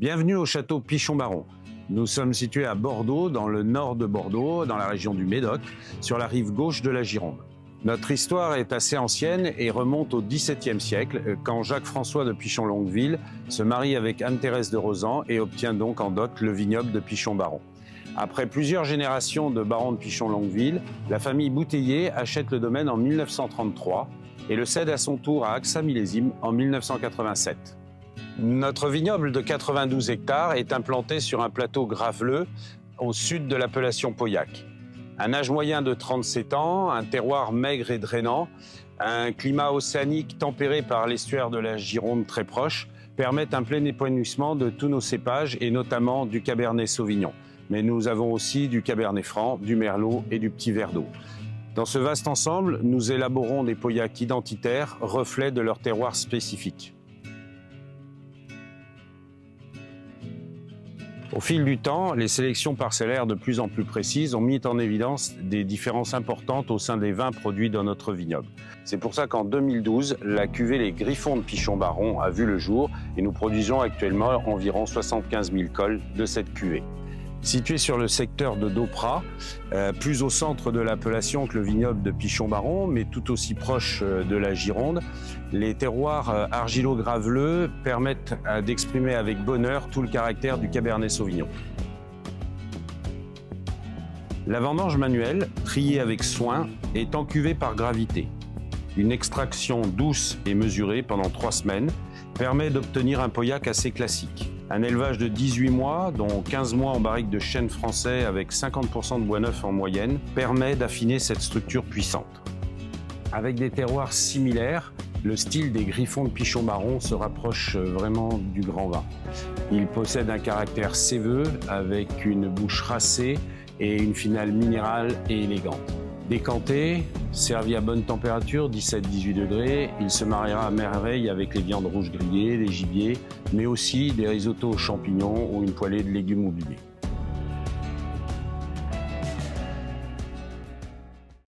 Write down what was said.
Bienvenue au château Pichon-Baron. Nous sommes situés à Bordeaux, dans le nord de Bordeaux, dans la région du Médoc, sur la rive gauche de la Gironde. Notre histoire est assez ancienne et remonte au XVIIe siècle, quand Jacques-François de Pichon-Longueville se marie avec Anne-Thérèse de Rozan et obtient donc en dot le vignoble de Pichon-Baron. Après plusieurs générations de barons de Pichon-Longueville, la famille Bouteiller achète le domaine en 1933 et le cède à son tour à AXA Millésime en 1987. Notre vignoble de 92 hectares est implanté sur un plateau graveleux au sud de l'appellation Pauillac. Un âge moyen de 37 ans, un terroir maigre et drainant, un climat océanique tempéré par l'estuaire de la Gironde très proche permettent un plein épanouissement de tous nos cépages et notamment du Cabernet Sauvignon. Mais nous avons aussi du Cabernet Franc, du Merlot et du Petit Verdot. Dans ce vaste ensemble, nous élaborons des Pauillacs identitaires, reflets de leur terroir spécifique. Au fil du temps, les sélections parcellaires de plus en plus précises ont mis en évidence des différences importantes au sein des vins produits dans notre vignoble. C'est pour ça qu'en 2012, la cuvée Les Griffons de Pichon-Baron a vu le jour et nous produisons actuellement environ 75 000 cols de cette cuvée. Situé sur le secteur de Dauprat, plus au centre de l'appellation que le vignoble de Pichon-Baron, mais tout aussi proche de la Gironde, les terroirs argilo-graveleux permettent d'exprimer avec bonheur tout le caractère du Cabernet Sauvignon. La vendange manuelle, triée avec soin, est encuvée par gravité. Une extraction douce et mesurée pendant 3 semaines permet d'obtenir un Pauillac assez classique. Un élevage de 18 mois, dont 15 mois en barrique de chêne français avec 50% de bois neuf en moyenne, permet d'affiner cette structure puissante. Avec des terroirs similaires, le style des Griffons de Pichon-Baron se rapproche vraiment du grand vin. Il possède un caractère séveux avec une bouche racée et une finale minérale et élégante. Décanté, servi à bonne température, 17-18 degrés, il se mariera à merveille avec les viandes rouges grillées, les gibiers, mais aussi des risottos aux champignons ou une poêlée de légumes oubliés.